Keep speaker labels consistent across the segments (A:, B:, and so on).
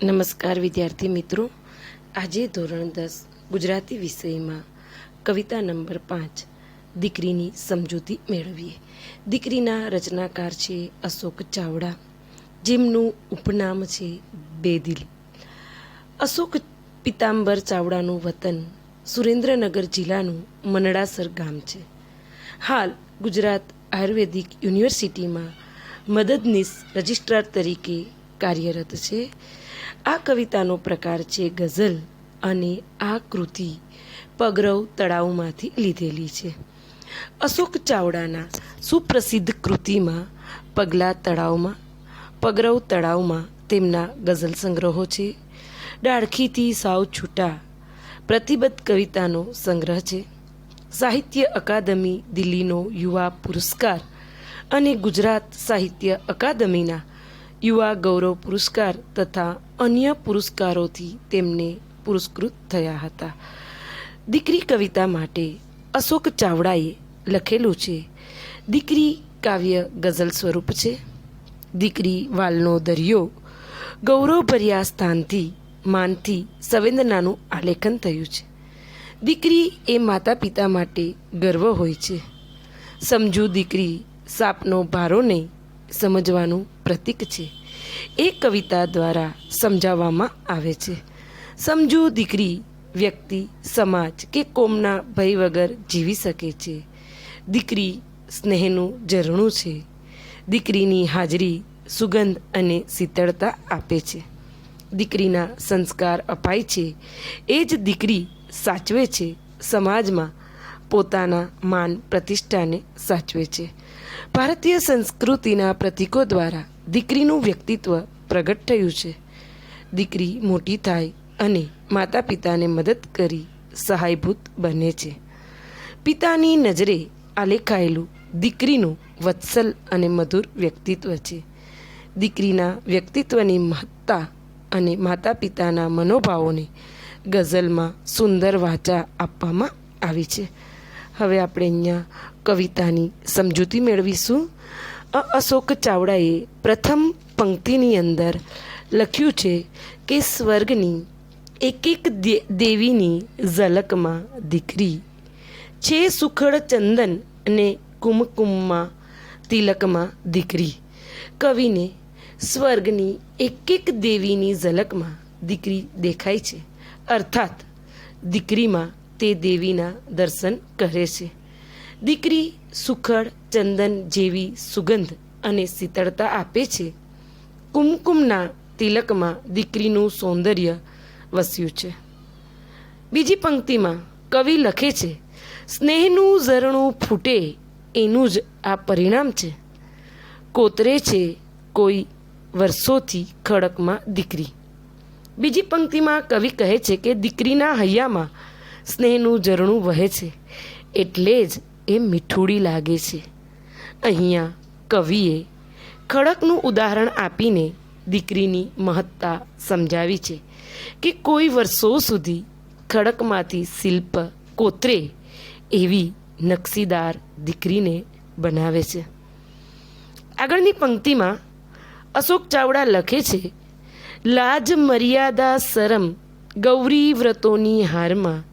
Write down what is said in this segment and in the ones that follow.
A: નમસ્કાર વિદ્યાર્થી મિત્રો, આજે ધોરણ 10 ગુજરાતી વિષયમાં કવિતા નંબર 5 દીકરીની સમજૂતી મેળવીએ. દીકરીના રચનાકાર છે અશોક ચાવડા, જેમનું ઉપનામ છે બેદિલ. અશોક પિતાંબર ચાવડાનું વતન સુરેન્દ્રનગર જિલ્લાનું મનડાસર ગામ છે. હાલ ગુજરાત આયુર્વેદિક યુનિવર્સિટીમાં મદદનીશ રજિસ્ટ્રાર તરીકે કાર્યરત છે. આ કવિતાનો પ્રકાર છે ગઝલ અને આ કૃતિ પગરવ તળાવમાંથી લીધેલી છે. અશોક ચાવડાના સુપ્રસિદ્ધ કૃતિમાં પગરવ તળાવમાં તેમના ગઝલ સંગ્રહો છે. ડાળખીથી સાવ છૂટા પ્રતિબદ્ધ કવિતાનો સંગ્રહ છે. સાહિત્ય અકાદમી દિલ્હીનો યુવા પુરસ્કાર અને ગુજરાત સાહિત્ય અકાદમીના યુવા ગૌરવ પુરસ્કાર તથા અન્ય પુરસ્કારોથી તેમને પુરસ્કૃત થયા હતા. દીકરી કવિતા માટે અશોક ચાવડાએ લખેલું છે. દીકરી કાવ્ય ગઝલ સ્વરૂપ છે. દીકરી વાલનો દરિયો ગૌરવભર્યા સ્થાનથી માનથી સંવેદનાનું આલેખન થયું છે. દીકરી એ માતા પિતા માટે ગર્વ હોય છે. સમજુ દીકરી સાપનો ભારો નહીં સમજવાનું પ્રતીક છે. એ કવિતા દ્વારા સમજાવવામાં આવે છે. સમજુ દીકરી વ્યક્તિ, સમાજ કે કોમના ભય વગર જીવી શકે છે. દીકરી સ્નેહનું ઝરણું છે. દીકરીની હાજરી સુગંધ અને શીતળતા આપે છે. દીકરીના સંસ્કાર અપાય છે. એ જ દીકરી સાચવે છે. સમાજમાં પોતાના માન પ્રતિષ્ઠાને સાચવે છે. ભારતીય સંસ્કૃતિના પ્રતીકો દ્વારા દીકરીનું વ્યક્તિત્વ પ્રગટ થયું છે. દીકરી મોટી થાય અને માતા પિતાને મદદ કરી સહાયભૂત બને છે. પિતાની નજરે આલેખાયેલું દીકરીનું વત્સલ અને મધુર વ્યક્તિત્વ છે. દીકરીના વ્યક્તિત્વની મહત્તા અને માતા પિતાના મનોભાવોને ગઝલમાં સુંદર વાચા આપવામાં આવી છે. હવે આપણે અહીંયા કવિતાની સમજૂતી મેળવીશું. અશોક ચાવડાએ પ્રથમ પંક્તિની અંદર લખ્યું છે કે સ્વર્ગની એક એક દેવીની ઝલકમાં દીકરી છે, સુખડ ચંદન અને કુમકુમમાં તિલકમાં દીકરી. કવિને સ્વર્ગની એક એક દેવીની ઝલકમાં દીકરી દેખાય છે, અર્થાત દીકરીમાં તે દેવીના દર્શન કરે છે. દીકરી સુખડ ચંદન જેવી સુગંધ અને શીતળતા આપે છે. કુમકુમના તિલકમાં દીકરીનું સૌંદર્ય વસ્યું છે. બીજી પંક્તિમાં કવિ લખે છે, સ્નેહનું ઝરણું ફૂટે એનું જ આ પરિણામ છે. કોતરે છે કોઈ વર્ષોથી ખડકમાં દીકરી. બીજી પંક્તિમાં કવિ કહે છે કે દીકરીના હૈયામાં સ્નેહનું ઝરણું વહે છે, એટલે જ એ મીઠુડી લાગે છે. અહીંયા કવિએ ખડકનું ઉદાહરણ આપીને દીકરીની મહત્તા સમજાવી છે કે કોઈ વર્ષો સુધી ખડકમાંથી શિલ્પ કોતરે એવી નકશીદાર દીકરીને બનાવે છે. આગળની પંક્તિમાં અશોક ચાવડા લખે છે, લાજ મર્યાદા શરમ ગૌરી વ્રતોની હારમાં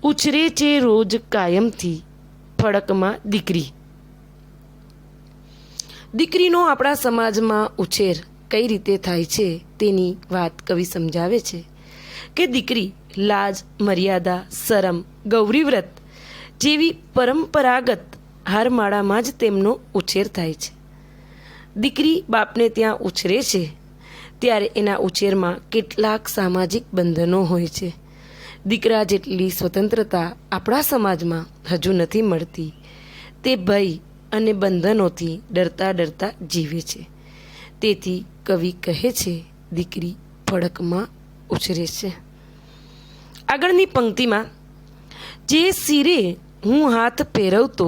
A: ઉછરે છે રોજ કાયમથી ફળકમાં દીકરી. દીકરીનો આપણા સમાજમાં ઉછેર કઈ રીતે થાય છે તેની વાત કવિ સમજાવે છે કે દીકરી લાજ, મર્યાદા, શરમ, ગૌરીવ્રત જેવી પરંપરાગત હારમાળામાં જ તેમનો ઉછેર થાય છે. દીકરી બાપને ત્યાં ઉછરે છે ત્યારે એના ઉછેરમાં કેટલાક સામાજિક બંધનો હોય છે. દીકરા જેટલી સ્વતંત્રતા આપણા સમાજમાં હજુ નથી મળતી. તે ભય અને બંધનોથી ડરતા જીવે છે. તેથી કવિ કહે છે, દીકરી ફળકમાં ઉછરે છે. આગળની પંક્તિમાં જે શિરે હું હાથ ફેરવતો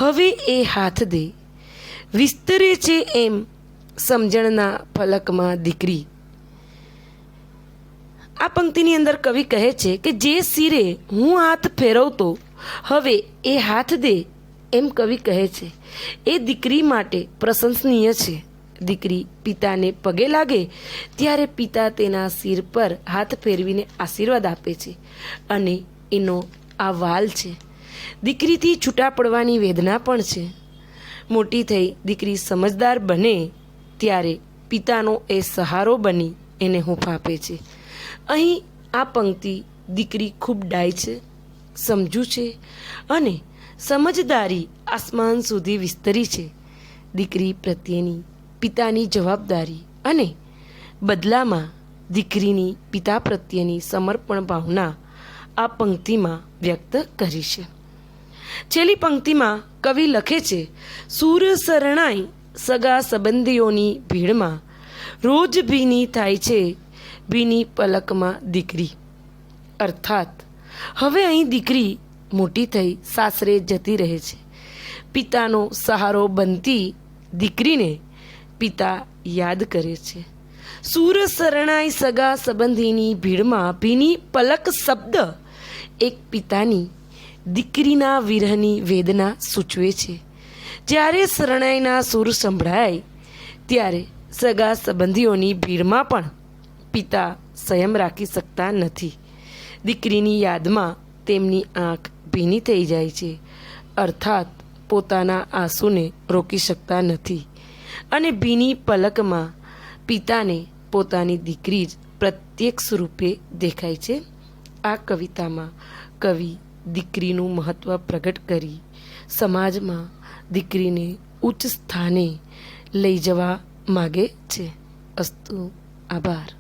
A: હવે એ હાથ દે વિસ્તરે છે એમ સમજણના ફલકમાં દીકરી. આ પંક્તિની અંદર કવિ કહે છે કે જે શિરે હું હાથ ફેરવતો હવે એ હાથ દે એમ કવિ કહે છે. એ દીકરી માટે પ્રશંસનીય છે. દીકરી પિતાને પગે લાગે ત્યારે પિતા તેના સિર પર હાથ ફેરવીને આશીર્વાદ આપે છે અને એનો આ વાલ છે. દીકરીથી છૂટા પડવાની વેદના પણ છે. મોટી થઈ દીકરી સમજદાર બને ત્યારે પિતાનો એ સહારો બની એને હૂંફ આપે છે. અહીં આ પંક્તિ દીકરી ખૂબ ડાય છે, સમજુ છે અને સમજદારી આસમાન સુધી વિસ્તરી છે. દીકરી પ્રત્યેની પિતાની જવાબદારી અને બદલામાં દીકરીની પિતા પ્રત્યેની સમર્પણ ભાવના આ પંક્તિમાં વ્યક્ત કરી છે. છેલ્લી પંક્તિમાં કવિ લખે છે, સૂર શરણાઈ સગા સંબંધીઓની ભીડમાં રોજ ભીની થાય છે ભીની પલકમાં દીકરી. અર્થાત હવે અહીં દીકરી મોટી થઈ સાસરે જતી રહે છે. પિતાનો સહારો બનતી દીકરીને પિતા યાદ કરે છે. સૂર શરણાઈ સગા સંબંધીની ભીડમાં ભીની પલક શબ્દ એક પિતાની દીકરીના વિરહની વેદના સૂચવે છે. જ્યારે શરણાઈના સૂર સંભળાય ત્યારે સગા સંબંધીઓની ભીડમાં પણ પિતા સંયમ રાખી શકતા નથી. દીકરીની યાદમાં તેમની આંખ ભીની થઈ જાય છે, અર્થાત પોતાના આંસુને રોકી શકતા નથી અને ભીની પલકમાં પિતાને પોતાની દીકરી જ પ્રત્યક્ષ રૂપે દેખાય છે. આ કવિતામાં કવિ દીકરીનું મહત્ત્વ પ્રગટ કરી સમાજમાં દીકરીને ઉચ્ચ સ્થાને લઈ જવા માગે છે. અસ્તુ. આભાર.